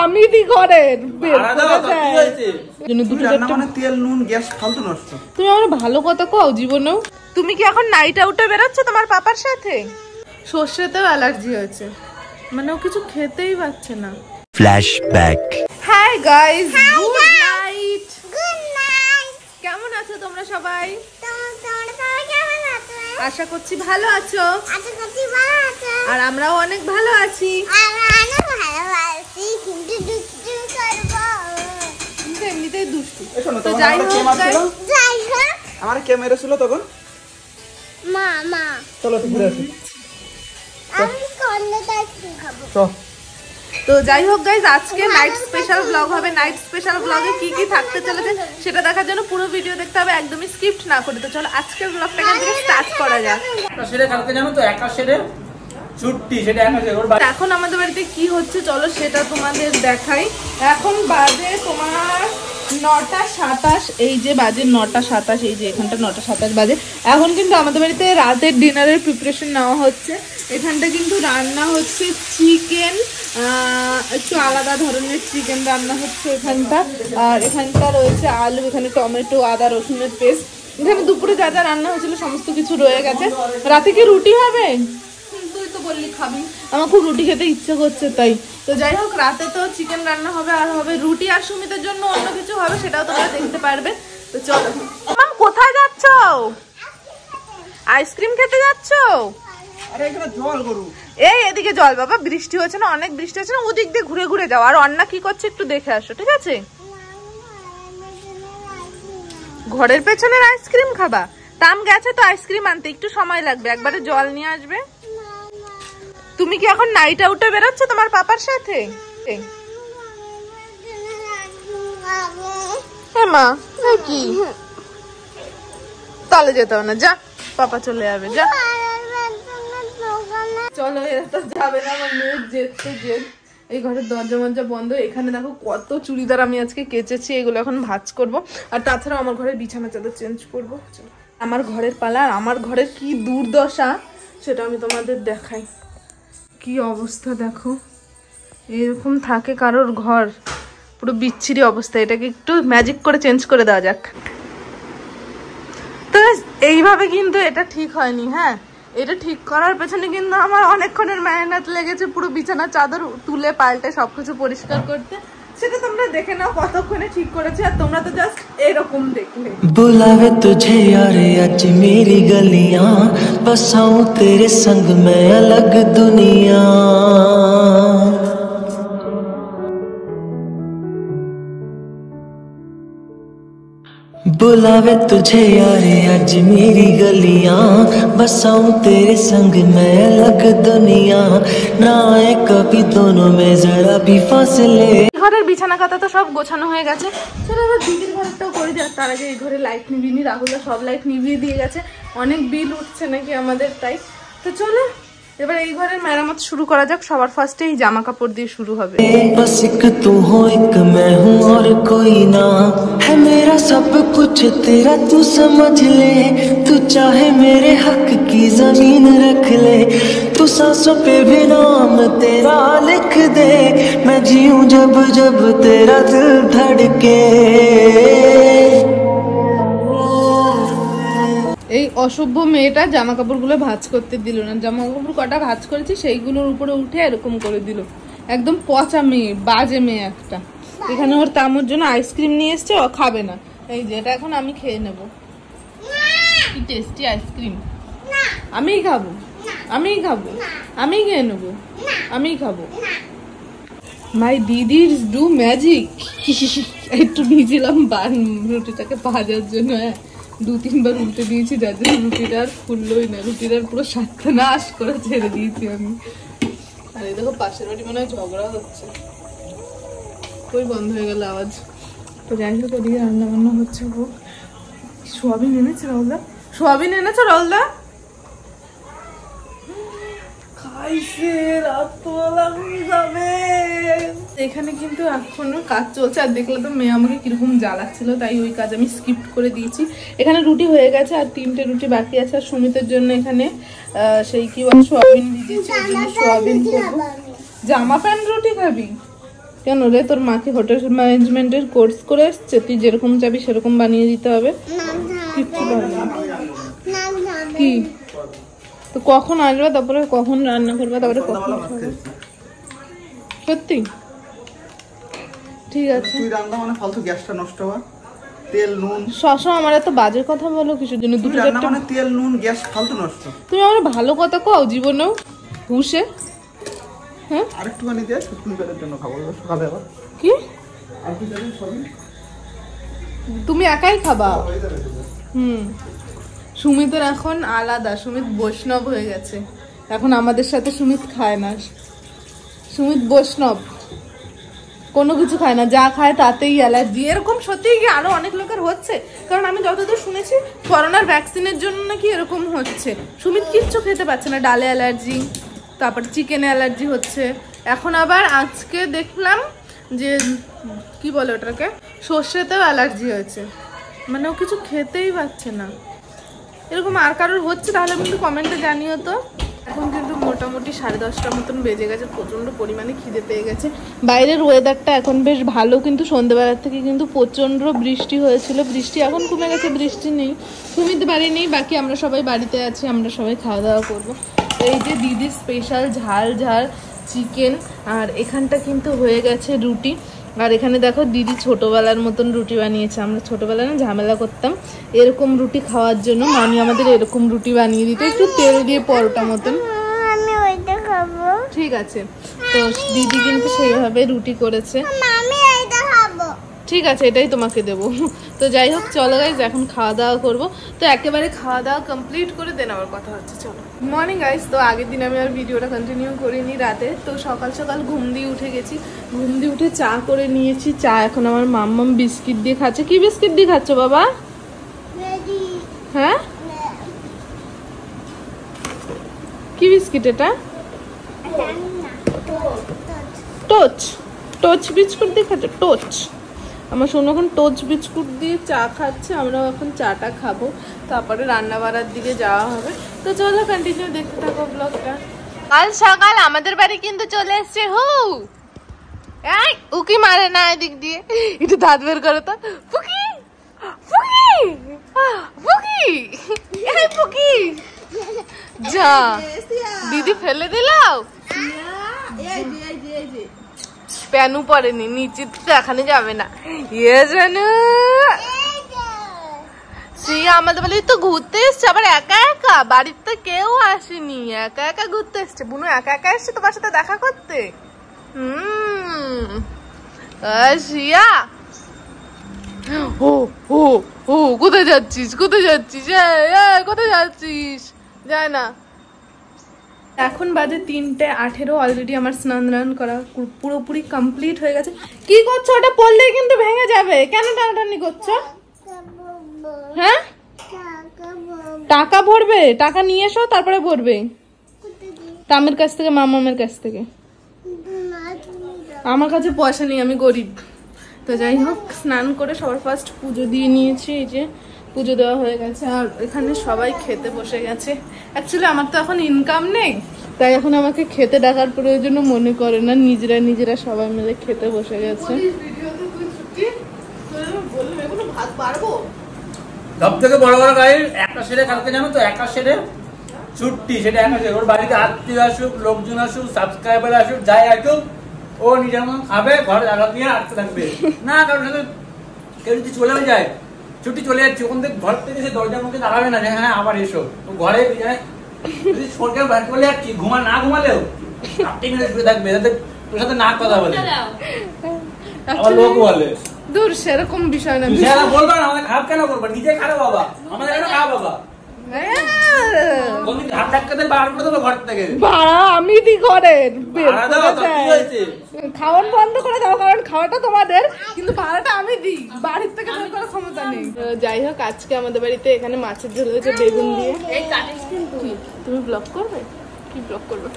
আমি দি করে তেল নুন গ্যাস ফালতু নষ্ট। তুমি আমার ভালো কথা কও জীবনেও। তুমি কি এখন নাইট আউটে বেরোচ্ছ তোমার পাপার সাথে? সর্ষেতেও অ্যালার্জি হয়েছে, মানে ও কিছু খেতেই পাচ্ছে না। Flashback. Hi guys, good night. Good night. কেমন আছো তোমরা সবাই? আশা করছি ভালো আছো। আর আমরাও অনেক ভালো আছি। এমনিতেই দুষ্টু। তো যাই হোক, আমার কে মেরেছিল তখন? মামা। চলো তো ঘুরে আসি। আমি কর্নেট আইসক্রিম খাবো। চল। তো যাই হোক গাইস, আজকে নাইট স্পেশাল ব্লগ হবে। নাইট স্পেশাল ব্লগে কি কি থাকতে চলেছে সেটা দেখার জন্য পুরো ভিডিও দেখতে হবে, একদমই স্কিপ না করে। তো চলো আজকের ব্লগটা এখান থেকে স্টার্ট করা যাক। সেটা কালকে জানো তো একা সেরে ছুটি, সেটা একা সেরে ওর এখন আমাদের বাড়িতে কি হচ্ছে চলো সেটা তোমাদের দেখাই। এখন বাজে তোমার 9:27। এই যে বাজে 9:27, এই যে এখানটা 9:27 বাজে। এখন কিন্তু আমাদের বাড়িতে রাতের ডিনারের প্রিপারেশন নেওয়া হচ্ছে। এখানটা কিন্তু রান্না হচ্ছে চিকেন, একটু আলাদা ধরনের চিকেন রান্না হচ্ছে এখানটা। আর এখানটা রয়েছে আলু, এখানে টমেটো, আদা রসুনের পেস্ট। এখানে দুপুরে যা যা রান্না হয়েছিল সমস্ত কিছু রয়ে গেছে। রাতে কি রুটি হবে? তুই তো বললি খাবি, আমার খুব রুটি খেতে ইচ্ছে করছে তাই। তো যাই হোক, রাতে তো চিকেন রান্না হবে, আর হবে রুটি, আর সুমিতের জন্য অন্য কিছু হবে, সেটাও তোমরা দেখতে পারবে। তো চলো। মাম কোথায় যাচ্ছ? আইসক্রিম খেতে যাচ্ছ? আরে এখানে জল গরু। এই এদিকে জল বাবা, বৃষ্টি হচ্ছে না, অনেক বৃষ্টি হচ্ছে না, ওদিক দিয়ে ঘুরে ঘুরে যাও। আর অন্না কি করছে একটু দেখে আসো, ঠিক আছে? ঘরের পেছনের আইসক্রিম খাবা? তাম গেছে তো আইসক্রিম আনতে, একটু সময় লাগবে, একবারে জল নিয়ে আসবে। তুমি কি এখন নাইট আউটে বেরোচ্ছ তোমার পাপার সাথে? মা কি তাহলে যেতে হবে না, যা, পাপা চলে যাবে, যা। চলো, এরা তো যাবে না, আমার মেয়ের জেদ তো জেদ। এই ঘরের দরজা মরজা বন্ধ। এখানে দেখো কত চুড়িদার আমি আজকে কেচেছি, এগুলো এখন ভাঁজ করব। আর তাছাড়াও আমার ঘরের বিছানা চাদর চেঞ্জ করবো। আমার ঘরের পালা, আর আমার ঘরের কি দুর্দশা সেটা আমি তোমাদের দেখাই। কি অবস্থা দেখো, এরকম থাকে কারোর ঘর, পুরো বিচ্ছিরি অবস্থা। এটাকে একটু ম্যাজিক করে চেঞ্জ করে দেওয়া যাক। তো এইভাবে কিন্তু এটা ঠিক হয়নি। হ্যাঁ, এটা ঠিক করার পেছনে কিন্তু আমার অনেকক্ষণের মেহনত লেগেছে, পুরো বিছানা চাদর তুলে পাল্টে সবকিছু পরিষ্কার করতে। সেটা তোমরা দেখে নাও কতক্ষণে ঠিক করেছে। আর তোমরা তো জাস্ট এরকম দেখলে। बुलावे तुझे यार आज मेरी गलियां, बसाऊं तेरे संग मैं अलग दुनिया। बुलावे तुझे यार आज मेरी गलियां, बसाऊं तेरे संग मैं अलग दुनिया। ना आए कभी दोनों में जरा भी फासले। ঘরের বিছানা কাতা তো সব গোছানো হয়ে গেছে। চলো এবার দিদির ঘরটাও করে দিই। তার আগে এই ঘরে লাইট নিভিয়ে নি, রাহুলরা সব লাইট নিভিয়ে দিয়ে গেছে। অনেক বিল উঠছে নাকি আমাদের, তাই। তো চলো এবার এই ঘরের মেরামত শুরু করা যাক। সবার ফার্স্টে এই জামা কাপড় দিয়ে শুরু হবে। बस एक तू हो एक मैं हूँ और कोई ना है, मेरा सब कुछ तेरा तू समझ ले। तू चाहे मेरे हक की जमीन रख ले, तू सांसों पे भी नाम तेरा लिख दे। मैं जीऊँ जब जब तेरा दिल धड़के। এই অসভ্য মেয়েটা জামা কাপড়গুলো ভাঁজ করতে দিল না। জামা কাপড় কটা ভাঁজ করেছি সেইগুলোর উপরে উঠে এরকম করে দিল। একদম পচা মেয়ে, বাজে মেয়ে একটা। এখানে ওর তামুর জন্য আইসক্রিম নিয়ে এসছে, ও খাবে না। এই যে এটা এখন আমি খেয়ে নেব। কি টেস্টি আইসক্রিম! আমিই খাবো, আমিই খাবো, আমিই খেয়ে নেবো, আমিই খাবো। মাই দিদির ডু ম্যাজিক। একটু নিয়েছিলাম রুটিটাকে ভাজার জন্য, হ্যাঁ 2-3 বার উল্টে দিয়েছি, যার জন্য রুটিটা আর ফুললোই না। রুটিটার পুরো সর্বনাশ করে ছেড়ে দিয়েছি আমি। আর এই দেখো পাশের বাড়ি মনে হয় ঝগড়া হচ্ছে, কই বন্ধ হয়ে গেল আওয়াজ। তো যাই হোক, ওদিকে রান্না বান্না হচ্ছে। সোয়াবিন এনেছে রাহুলদা, সোয়াবিন এনেছে রাহুলদা। এখানে কিন্তু এখনো কাজ চলছে। আর দেখলে তো মেয়ে আমাকে কিরকম জ্বালাচ্ছিল, তাই ওই কাজ আমি স্কিপ করে দিয়েছি। এখানে রুটি হয়ে গেছে, আর 3টে রুটি বাকি আছে। আর সুমিতের জন্য এখানে সেই কি বলে সোয়াবিন ভিজিয়েছি, ওর জন্য সোয়াবিন করবো। জামা প্যান্ট রুটি খাবি কেন রে? তোর মাকে হোটেল ম্যানেজমেন্টের কোর্স করে এসছে, তুই যেরকম চাবি সেরকম বানিয়ে দিতে হবে। কিচ্ছু পারবে না। কি তো কখন আসবে, তারপরে কখন রান্না করবে, তারপরে কখন খাবে? সত্যি ঠিক আছে। তুই রান্না মানে ফালতু গ্যাসটা নষ্ট হওয়া, তেল নুন সবসময় আমার এত বাজে কথা বলো কিসের জন্য? দুটো রান্না চারটে মানে তেল নুন গ্যাস ফালতু নষ্ট। তুমি আমার ভালো কথা কও জীবনেও হুশে। হ্যাঁ আরেকটুখানি দিয়ে শুকনো পেটের জন্য খাবো সকালে আবার। কি আর কি জানি সবই তুমি একাই খাবা? সুমিতের এখন আলাদা, সুমিত বৈষ্ণব হয়ে গেছে এখন, আমাদের সাথে সুমিত খায় না। সুমিত বৈষ্ণব, কোনো কিছু খায় না, যা খায় তাতেই অ্যালার্জি। এরকম সত্যিই কি আরো অনেক লোকের হচ্ছে? কারণ আমি যতদূর শুনেছি করোনার ভ্যাকসিনের জন্য নাকি এরকম হচ্ছে। সুমিত কিচ্ছু খেতে পাচ্ছে না, ডালে অ্যালার্জি, তারপর চিকেনে অ্যালার্জি হচ্ছে। এখন আবার আজকে দেখলাম যে কি বলে ওটাকে, সর্ষেতেও অ্যালার্জি হয়েছে, মানে ও কিছু খেতেই পাচ্ছে না। এরকম আর কারোর হচ্ছে তাহলে কিন্তু কমেন্টে জানিও তো। এখন কিন্তু মোটামুটি 10:30টার মতন বেজে গেছে, প্রচণ্ড পরিমাণে খিদে পেয়ে গেছে। বাইরের ওয়েদারটা এখন বেশ ভালো, কিন্তু সন্ধ্যেবেলার থেকে কিন্তু প্রচণ্ড বৃষ্টি হয়েছিল। বৃষ্টি এখন কমে গেছে, বৃষ্টি নেই। সুমিত বাড়ি নেই, বাকি আমরা সবাই বাড়িতে আছি, আমরা সবাই খাওয়া দাওয়া করবো। এই যে দিদির স্পেশাল ঝাল ঝাল চিকেন, আর এখানটা কিন্তু হয়ে গেছে রুটি। আর এখানে দেখো দিদি ছোটবেলার মতন রুটি বানিয়েছে। আমরা ছোটবেলায় না ঝামেলা করতাম এরকম রুটি খাওয়ার জন্য, মামি আমাদের এরকম রুটি বানিয়ে দিত, একটু তেল দিয়ে পরোটা মতন। আমি ওইটা খাবো। ঠিক আছে, তো দিদি কিন্তু সেইভাবে রুটি করেছে। আমি এইটা খাবো। ঠিক আছে, এটাই তোমাকে দেবো। তো যাই হোক, চলো গাইজ এখন খাওয়া দাওয়া করবো। তো একেবারে খাওয়া দাওয়া কমপ্লিট করে দেন আবার কথা হচ্ছে। চলো। মর্নিং গাইজ, তো আগের দিন আমি আর ভিডিওটা কন্টিনিউ করিনি রাতে, তো সকাল সকাল ঘুম দিয়ে উঠে গেছি। ঘুম দিয়ে উঠে চা করে নিয়েছি। চা এখন আমার মাম্মাম বিস্কিট দিয়ে খাচ্ছে। কি বিস্কিট দিয়ে খাচ্ছ বাবা? হ্যাঁ কি বিস্কিট এটা? টোচ। টোচ বিস্কুট দিয়ে খাচ্ছ? টোচ। আমার শোনো এখন টোচ বিস্কুট দিয়ে চা খাচ্ছে। আমরাও এখন চাটা খাবো, তারপরে রান্না বাড়ার দিকে যাওয়া হবে। তো চলো কন্টিনিউ দেখতে থাকো ব্লগটা। কাল সকাল আমাদের বাড়ি কিন্তু চলে এসছে হু। এই উকি মারে না এদিক দিয়ে, একটু দাঁত বের করো তো। ফুকি ফুকি ফুকি, এই ফুকি যা দিদি ফেলে দিলাও। প্যানু পড়েনি, নিচে দেখানো যাবে না। ইয়ে জানো শ্রিয়া আমাদের বাড়ি তো ঘুরতে এসছে, আবার একা একা, বাড়িতে কেউ আসেনি, একা একা ঘুরতে এসছে। বুনু একা একা এসছে তোমার সাথে দেখা করতে। শ্রিয়া ও ও ও, কোথায় যাচ্ছিস? কোথায় যাচ্ছিস? কোথায় যাচ্ছিস? যায় না। এখন বাজে 3:18। অলরেডি আমার স্নান করা পুরোপুরি কমপ্লিট হয়ে গেছে। কি করছো? ওটা পড়লেই কিন্তু ভেঙে যাবে। কেন টানাটানি করছো? হ্যাঁ টাকা ভরবে, টাকা নিয়ে এসো তারপরে ভরবে। তামের কাছ থেকে, মামামের কাছ থেকে। আমার কাছে পয়সা নেই, আমি গরিব। তো যাই হোক, স্নান করে সবার ফার্স্ট পুজো দিয়ে নিয়েছি। এই যে পুজো দেওয়া হয়ে গেছে, আর এখানে সবাই খেতে বসে গেছে। অ্যাকচুয়ালি আমার তো এখন ইনকাম নেই, তাই এখন আমাকে খেতে ডাকার প্রয়োজন মনে করে না, নিজেরা নিজেরা সবাই মিলে খেতে বসে গেছে। সব থেকে বড় বড় গাড়ি একটা সেরে কালকে জানো তো, একটা সেরে ছুট্টি, সেটা একটা সেরে ওর বাড়িতে আত্মীয় আসুক, লোকজন আসুক, সাবস্ক্রাইবার আসুক, যাই আসুক, ও নিজের মতন খাবে, ঘরে জায়গা দিয়ে আটকে থাকবে না। কারণ কেউ যদি চলেও যায়, ছুটি চলে যাচ্ছে, ওখান থেকে ঘর থেকে সে দরজার মুখে দাঁড়াবে না যে হ্যাঁ আবার এসো। তো ঘরে যদি সরকার বাইরে চলে যাচ্ছি, না ঘুমালেও আপনি শুয়ে থাকবে, যাতে তোর সাথে না কথা বলে। আবার লোক বলে দূর, সেরকম বিষয় না। বলবো না, আমাদের খারাপ কেন করবো? নিজে খারাপ বাবা, আমাদের কেন খারাপ বাবা? আমি দি ঘরের খাওয়ান বন্ধ করে দাও, কারণ খাওয়াটা তোমাদের, কিন্তু ভাড়াটা আমি দিই, বাড়ির থেকে বের করার ক্ষমতা নেই। যাই হোক, আজকে আমাদের বাড়িতে এখানে মাছের ঝোল হয়েছে বেগুন দিয়ে। তুমি ব্লগ করবে? কি ব্লগ করবে?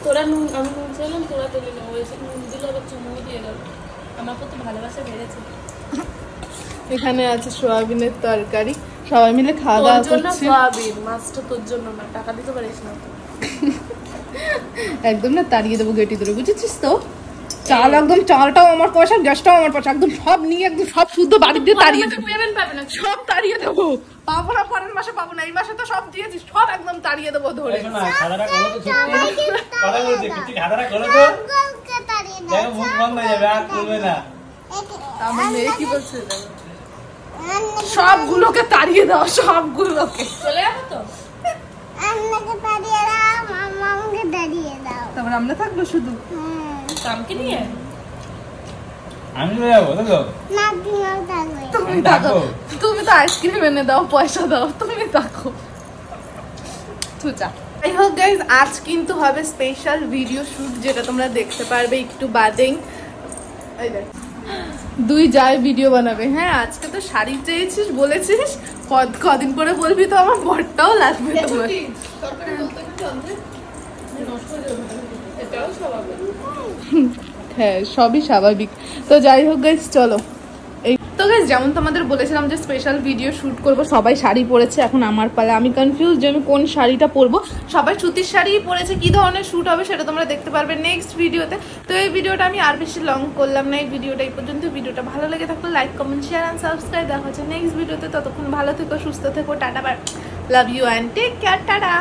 তোরা নুন, আমি নুন ছিলাম, তোরা তেলে নুন হয়েছে, নুন দিলে আবার চুমু দিয়ে গেল। আমার কত ভালোবাসা বেড়েছে। এখানে আছে সোয়াবিনের তরকারি, সবাই মিলে খাওয়া দাওয়া করছি। সোয়াবিন মাছটা তোর জন্য না, টাকা দিতে পারিস না। একদম না তাড়িয়ে দেবো গেটি ধরে, বুঝেছিস তো? চাল একদম, চালটাও আমার পয়সা, গ্যাসটাও আমার পয়সা, একদম সব নিয়ে একদম সব শুদ্ধ বাড়ি দিয়ে তাড়িয়ে দেবো। পাবে না সব তাড়িয়ে দেবো, পাবো না, পরের মাসে পাবো না, এই মাসে তো সব দিয়েছিস, সব একদম তাড়িয়ে দেবো ধরে। খাতাটা খোলো তো, কথা বলছি কিছু, খাতাটা খোলো তো, দেখো মুখ বন্ধ হয়ে যাবে, আর খুলবে না। আমার মেয়ে কি বলছে, সবগুলোকে তাড়িয়ে দাও, সবগুলোকে। চলে যাবো তো, আমাকে তাড়িয়ে দাও, মামাকে তাড়িয়ে দাও। তারপর আমরা থাকবো শুধু। কামকে নিয়ে আমি চলে যাবো তো, না তুমিও থাকবে। তুমি থাকো, তুমি তো আইসক্রিম এনে দাও, পয়সা দাও, তুমি থাকো। যাই হোক গাইজ, আজ কিন্তু হবে স্পেশাল ভিডিও শুট, যেটা তোমরা দেখতে পারবে একটু বাদেই। দুই যায় ভিডিও বানাবে। হ্যাঁ, আজকে তো শাড়ি চেয়েছিস, বলেছিস, কদিন পরে বলবি তো আমার বরটাও লাগবে তোমার। হ্যাঁ, সবই স্বাভাবিক। তো যাই হোক গাইজ, চলো। এই তো গাইজ, যেমন তোমাদের বলেছিলাম যে স্পেশাল ভিডিও শুট করব, সবাই শাড়ি পরেছে, এখন আমার পালা। আমি কনফিউজ যে আমি কোন শাড়িটা পরবো। সবাই সুতির শাড়ি পরেছে, কি ধরনের শুট হবে সেটা তোমরা দেখতে পারবে নেক্সট ভিডিওতে। তো এই ভিডিওটা আমি আর বেশি লং করলাম না, এই ভিডিওটা এই পর্যন্ত। ভিডিওটা ভালো লেগে থাকলে like, comment, share and subscribe. দেখা হচ্ছে নেক্সট ভিডিওতে, ততক্ষণ ভালো থেকো, সুস্থ থেকো, tata, bye, love you and take care, tata.